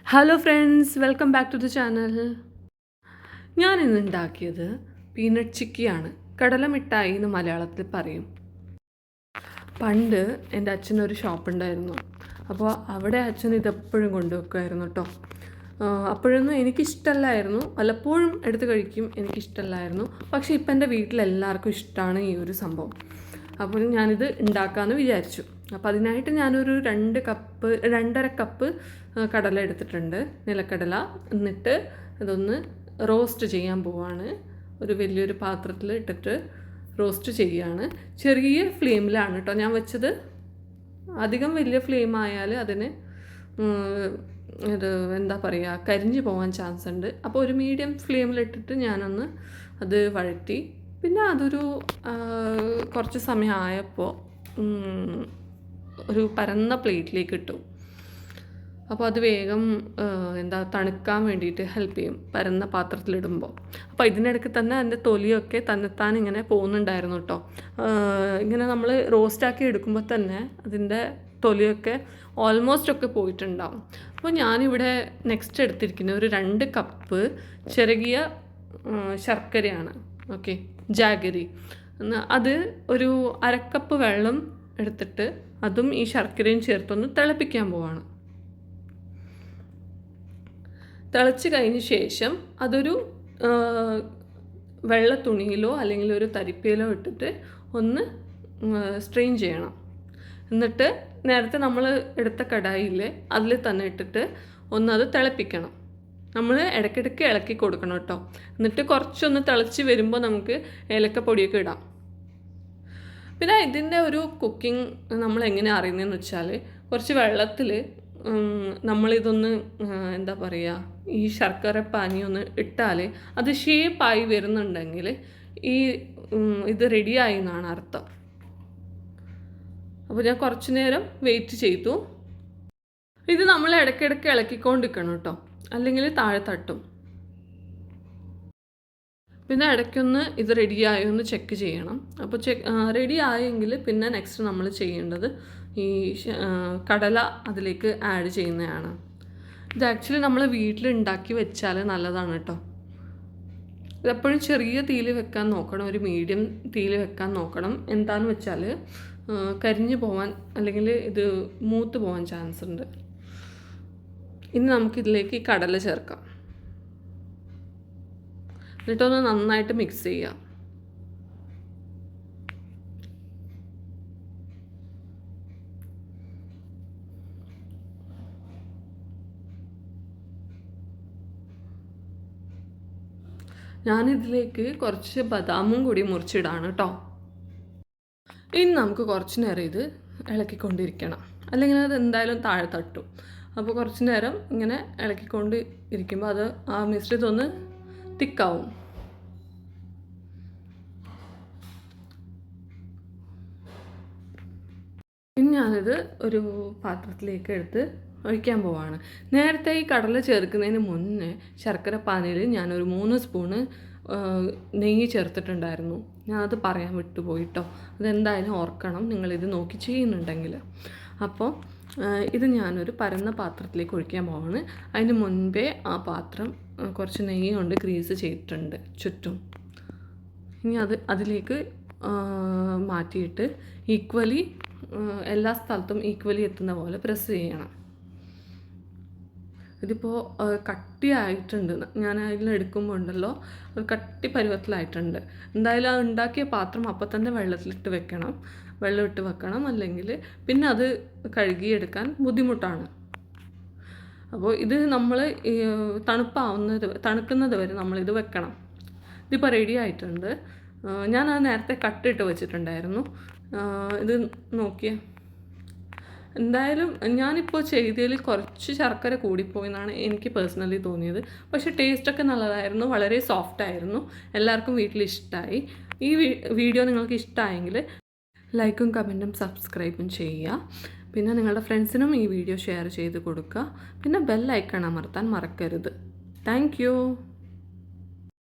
Hello friends, welcome back to the channel. ഞാൻ ഇന്ന് ഉണ്ടാക്കിയത് പീനട്ട് ചിക്കിയാണ്. കടലമിഠായി എന്ന് മലയാളത്തിൽ പറയും. പണ്ട് എൻ്റെ അച്ഛനൊരു ഷോപ്പ് ഉണ്ടായിരുന്നു. അപ്പോൾ അവിടെ അച്ഛൻ ഇതെപ്പോഴും കൊണ്ടുവെക്കുമായിരുന്നു കേട്ടോ. അപ്പോഴൊന്നും എനിക്കിഷ്ടമല്ലായിരുന്നു, വല്ലപ്പോഴും എടുത്ത് കഴിക്കും, എനിക്കിഷ്ടമല്ലായിരുന്നു. പക്ഷേ ഇപ്പം എൻ്റെ വീട്ടിലെല്ലാവർക്കും ഇഷ്ടമാണ് ഈ ഒരു സംഭവം. അപ്പോൾ ഞാനിത് ഉണ്ടാക്കാമെന്ന് വിചാരിച്ചു. അപ്പോൾ അതിനായിട്ട് ഞാനൊരു 2.5 കപ്പ് കടല എടുത്തിട്ടുണ്ട്, നിലക്കടല. എന്നിട്ട് അതൊന്ന് റോസ്റ്റ് ചെയ്യാൻ പോവാണ്. ഒരു വലിയൊരു പാത്രത്തിൽ ഇട്ടിട്ട് റോസ്റ്റ് ചെയ്യുകയാണ്. ചെറിയ ഫ്ലെയിമിലാണ് കേട്ടോ ഞാൻ വെച്ചത്. അധികം വലിയ ഫ്ലെയിം ആയാൽ അതിന് ഇത് എന്താ പറയുക, കരിഞ്ഞു പോകാൻ ചാൻസ് ഉണ്ട്. അപ്പോൾ ഒരു മീഡിയം ഫ്ലെയിമിലിട്ടിട്ട് ഞാനൊന്ന് അത് വഴറ്റി. പിന്നെ അതൊരു കുറച്ച് സമയം ആയപ്പോൾ ഒരു പരന്ന പ്ലേറ്റിലേക്ക് ഇട്ടു. അപ്പോൾ അത് വേഗം തണുക്കാൻ വേണ്ടിയിട്ട് ഹെൽപ്പ് ചെയ്യും പരന്ന പാത്രത്തിലിടുമ്പോൾ. അപ്പോൾ ഇതിനിടയ്ക്ക് തന്നെ അതിൻ്റെ തൊലിയൊക്കെ തന്നെത്താൻ ഇങ്ങനെ പോകുന്നുണ്ടായിരുന്നു കേട്ടോ. ഇങ്ങനെ നമ്മൾ റോസ്റ്റാക്കി എടുക്കുമ്പോൾ തന്നെ അതിൻ്റെ തൊലിയൊക്കെ ഓൾമോസ്റ്റ് ഒക്കെ പോയിട്ടുണ്ടാവും. അപ്പോൾ ഞാനിവിടെ നെക്സ്റ്റ് എടുത്തിരിക്കുന്നത് ഒരു 2 കപ്പ് ചിരകിയ ശർക്കരയാണ്. Okay, jaggery. അത് ഒരു 1/2 കപ്പ് വെള്ളം എടുത്തിട്ട് അതും ഈ ശർക്കരയും ചേർത്തൊന്ന് തിളപ്പിക്കാൻ പോവാണ്. തിളച്ച് കഴിഞ്ഞ ശേഷം അതൊരു വെള്ള തുണിയിലോ അല്ലെങ്കിൽ ഒരു തരിപ്പയിലോ ഇട്ടിട്ട് ഒന്ന് സ്ട്രെയിൻ ചെയ്യണം. എന്നിട്ട് നേരത്തെ നമ്മൾ എടുത്ത കടായില്ലേ അതിൽ തന്നെ ഇട്ടിട്ട് അത് തിളപ്പിക്കണം. നമ്മൾ ഇടയ്ക്കിടയ്ക്ക് ഇളക്കി കൊടുക്കണം കേട്ടോ. എന്നിട്ട് കുറച്ചൊന്ന് തിളച്ച് വരുമ്പോൾ നമുക്ക് ഏലക്കപ്പൊടിയൊക്കെ ഇടാം. പിന്നെ ഇതിൻ്റെ ഒരു കുക്കിംഗ് നമ്മൾ എങ്ങനെ അറിയുന്നതെന്ന് വെച്ചാൽ, കുറച്ച് വെള്ളത്തിൽ നമ്മളിതൊന്ന് എന്താ പറയുക, ഈ ശർക്കര പാനി ഒന്ന് ഇട്ടാൽ അത് ഷേപ്പായി വരുന്നുണ്ടെങ്കിൽ ഇത് റെഡിയായി എന്നാണ് അർത്ഥം. അപ്പോൾ ഞാൻ കുറച്ച് നേരം വെയിറ്റ് ചെയ്തു. ഇത് നമ്മൾ ഇടയ്ക്കിടയ്ക്ക് ഇളക്കിക്കൊണ്ടിരിക്കണം കേട്ടോ, അല്ലെങ്കിൽ താഴെ തട്ടും. പിന്നെ ഇടയ്ക്കൊന്ന് ഇത് റെഡിയായോ എന്ന് ചെക്ക് ചെയ്യണം. അപ്പോൾ റെഡി ആയെങ്കിൽ പിന്നെ നെക്സ്റ്റ് നമ്മൾ ചെയ്യേണ്ടത് ഈ കടല അതിലേക്ക് ആഡ് ചെയ്യുന്നതാണ്. ഇത് ആക്ച്വലി നമ്മൾ വീട്ടിൽ ഉണ്ടാക്കി വെച്ചാൽ നല്ലതാണ് കേട്ടോ. ഇതെപ്പോഴും ചെറിയ തീയിൽ വെക്കാൻ നോക്കണം, ഒരു മീഡിയം തീയിൽ വെക്കാൻ നോക്കണം. എന്താണെന്ന് വെച്ചാൽ കരിഞ്ഞു പോകാൻ അല്ലെങ്കിൽ ഇത് മൂത്ത് പോകാൻ ചാൻസ് ഉണ്ട്. ഇനി നമുക്കിതിലേക്ക് ഈ കടല ചേർക്കാം. എന്നിട്ടൊന്ന് നന്നായിട്ട് മിക്സ് ചെയ്യാം. ഞാനിതിലേക്ക് കുറച്ച് ബദാമും കൂടി മുറിച്ചിടാണ് കേട്ടോ. ഇനി നമുക്ക് കുറച്ച് നേരം ഇത് ഇളക്കിക്കൊണ്ടിരിക്കണം, അല്ലെങ്കിൽ അത് എന്തായാലും താഴെ തട്ടും. അപ്പോൾ കുറച്ച് നേരം ഇങ്ങനെ ഇളക്കിക്കൊണ്ട് ഇരിക്കുമ്പോൾ അത് ആ മിശ്രിതം ഒന്ന് തിക്കാവും. ഇനി ഞാനിത് ഒരു പാത്രത്തിലേക്ക് എടുത്ത് ഒഴിക്കാൻ പോവാണ്. നേരത്തെ ഈ കടല ചേർക്കുന്നതിന് മുന്നേ ശർക്കര പാനിയിൽ ഞാനൊരു 3 സ്പൂണ് നെയ്യ് ചേർത്തിട്ടുണ്ടായിരുന്നു. ഞാനത് പറയാൻ വിട്ടുപോയിട്ടോ. അതെന്തായാലും ഓർക്കണം നിങ്ങളിത് നോക്കി ചെയ്യുന്നുണ്ടെങ്കിൽ. അപ്പോൾ ഇത് ഞാനൊരു പരന്ന പാത്രത്തിലേക്ക് ഒഴിക്കാൻ പോവാണ്. അതിന് മുൻപേ ആ പാത്രം കുറച്ച് നെയ്യ് കൊണ്ട് ഗ്രീസ് ചെയ്തിട്ടുണ്ട് ചുറ്റും. ഇനി അതിലേക്ക് മാറ്റിയിട്ട് ഈക്വലി എല്ലാ സ്ഥലത്തും ഈക്വലി എത്തുന്ന പോലെ പ്രസ് ചെയ്യണം. ഇതിപ്പോൾ കട്ടിയായിട്ടുണ്ട്. ഞാൻ അതിലെടുക്കുമ്പോൾ ഉണ്ടല്ലോ ഒരു കട്ടി പരുവത്തിലായിട്ടുണ്ട്. എന്തായാലും അത് ഉണ്ടാക്കിയ പാത്രം അപ്പം തന്നെ വെള്ളത്തിലിട്ട് വെക്കണം, അല്ലെങ്കിൽ പിന്നെ അത് കഴുകിയെടുക്കാൻ ബുദ്ധിമുട്ടാണ്. അപ്പോൾ ഇത് നമ്മൾ തണുക്കുന്നത് വരെ നമ്മളിത് വെക്കണം. ഇതിപ്പോൾ റെഡി ആയിട്ടുണ്ട്. ഞാനത് നേരത്തെ കട്ടിട്ട് വെച്ചിട്ടുണ്ടായിരുന്നു. ഇത് നോക്കിയേ, എന്തായാലും ഞാനിപ്പോൾ ചെയ്തതിൽ കുറച്ച് ശർക്കര കൂടിപ്പോയെന്നാണ് എനിക്ക് പേഴ്സണലി തോന്നിയത്. പക്ഷേ ടേസ്റ്റൊക്കെ നല്ലതായിരുന്നു, വളരെ സോഫ്റ്റായിരുന്നു. എല്ലാവർക്കും വീട്ടിൽ ഇഷ്ടമായി. ഈ വീഡിയോ നിങ്ങൾക്ക് ഇഷ്ടമായെങ്കിൽ ലൈക്കും കമൻറ്റും സബ്സ്ക്രൈബും ചെയ്യുക. പിന്നെ നിങ്ങളുടെ ഫ്രണ്ട്സിനും ഈ വീഡിയോ ഷെയർ ചെയ്ത് കൊടുക്കുക. പിന്നെ ബെൽ ഐക്കൺ അമർത്താൻ മറക്കരുത്. Thank you.